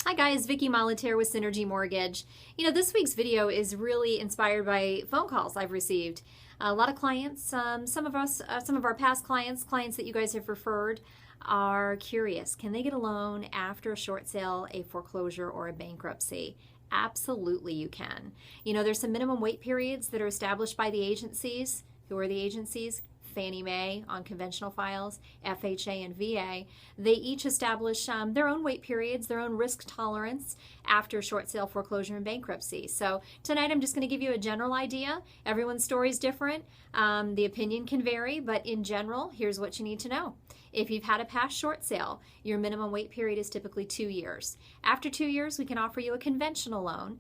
Hi guys, Vicki Molitaire with Synergy Mortgage. This week's video is really inspired by phone calls I've received. A lot of clients, some of our past clients that you guys have referred, are curious. Can they get a loan after a short sale, a foreclosure, or a bankruptcy? Absolutely you can. There's some minimum wait periods that are established by the agencies. Who are the agencies? Fannie Mae on conventional files, FHA and VA. They each establish their own wait periods, their own risk tolerance after short sale, foreclosure, and bankruptcy. So tonight I'm just going to give you a general idea. Everyone's story is different. The opinion can vary, but in general, here's what you need to know. If you've had a past short sale, your minimum wait period is typically 2 years. After 2 years, we can offer you a conventional loan.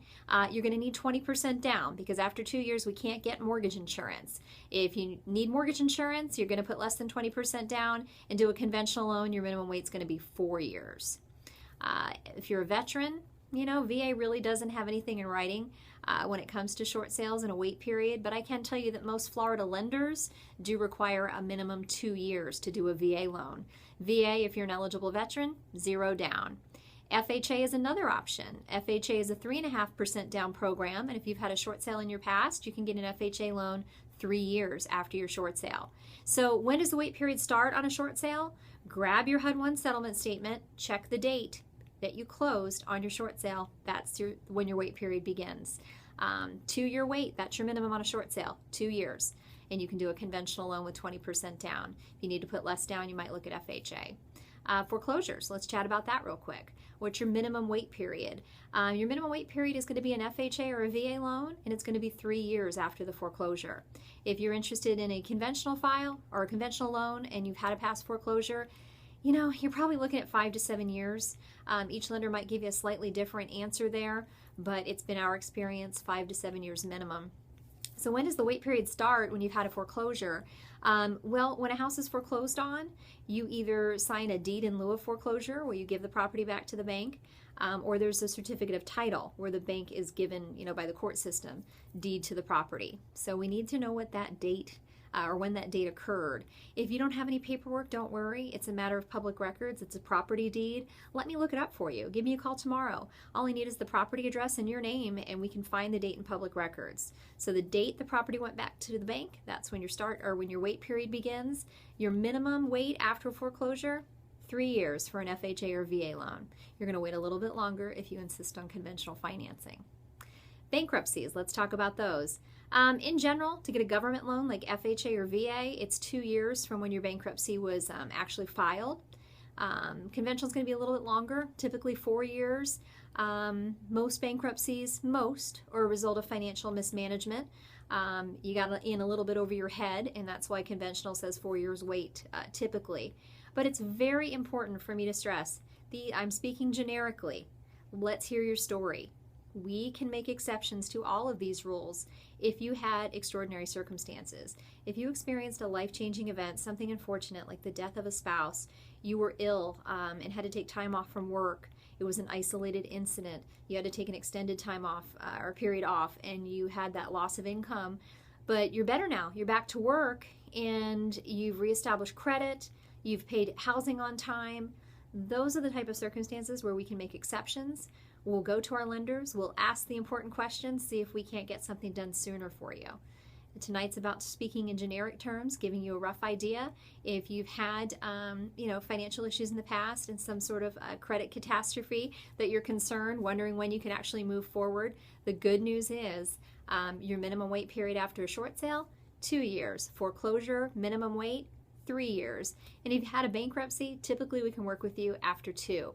You're going to need 20% down because after 2 years, we can't get mortgage insurance. If you need mortgage insurance, you're going to put less than 20% down and do a conventional loan. Your minimum wait is going to be 4 years. If you're a veteran, VA really doesn't have anything in writing when it comes to short sales and a wait period, but I can tell you that most Florida lenders do require a minimum 2 years to do a VA loan. VA, if you're an eligible veteran, 0 down. FHA is another option. FHA is a 3.5% down program, and if you've had a short sale in your past, you can get an FHA loan 3 years after your short sale. So when does the wait period start on a short sale? Grab your HUD-1 settlement statement, check the date that you closed on your short sale. That's when your wait period begins. 2-year wait, that's your minimum on a short sale, 2 years. And you can do a conventional loan with 20% down. If you need to put less down, you might look at FHA. Foreclosures, let's chat about that real quick. What's your minimum wait period? Your minimum wait period is going to be an FHA or a VA loan, and it's going to be 3 years after the foreclosure. If you're interested in a conventional file or a conventional loan and you've had a past foreclosure, you're probably looking at 5 to 7 years. Each lender might give you a slightly different answer there, but it's been our experience 5 to 7 years minimum. So when does the wait period start when you've had a foreclosure? Well, when a house is foreclosed on, you either sign a deed in lieu of foreclosure where you give the property back to the bank, or there's a certificate of title where the bank is given, by the court system, deed to the property. So we need to know what that date or when that date occurred. If you don't have any paperwork, don't worry. It's a matter of public records. It's a property deed. Let me look it up for you. Give me a call tomorrow. All I need is the property address and your name, and we can find the date in public records. So the date the property went back to the bank, that's when when your wait period begins. Your minimum wait after foreclosure, 3 years for an FHA or VA loan. You're going to wait a little bit longer if you insist on conventional financing. Bankruptcies, let's talk about those. In general, to get a government loan like FHA or VA, it's 2 years from when your bankruptcy was actually filed. Conventional is going to be a little bit longer, typically 4 years. Most bankruptcies, are a result of financial mismanagement. You got in a little bit over your head, and that's why conventional says 4 years wait typically. But it's very important for me to stress, I'm speaking generically. Let's hear your story. We can make exceptions to all of these rules if you had extraordinary circumstances. If you experienced a life-changing event, something unfortunate like the death of a spouse, you were ill and had to take time off from work, it was an isolated incident, you had to take an extended time off or period off, and you had that loss of income, but you're better now, you're back to work, and you've reestablished credit, you've paid housing on time. Those are the type of circumstances where we can make exceptions. We'll go to our lenders, we'll ask the important questions, see if we can't get something done sooner for you. Tonight's about speaking in generic terms, giving you a rough idea. If you've had financial issues in the past and some sort of credit catastrophe that you're concerned, wondering when you can actually move forward, the good news is your minimum wait period after a short sale, 2 years. Foreclosure, minimum wait, 3 years. And if you had a bankruptcy, typically we can work with you after 2.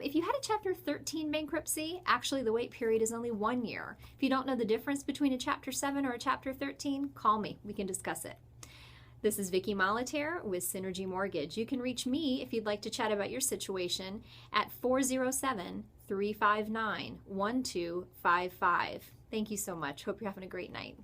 If you had a Chapter 13 bankruptcy, actually the wait period is only 1 year. If you don't know the difference between a Chapter 7 or a Chapter 13, call me. We can discuss it. This is Vicki Molitaire with Synergy Mortgage. You can reach me if you'd like to chat about your situation at 407-359-1255. Thank you so much. Hope you're having a great night.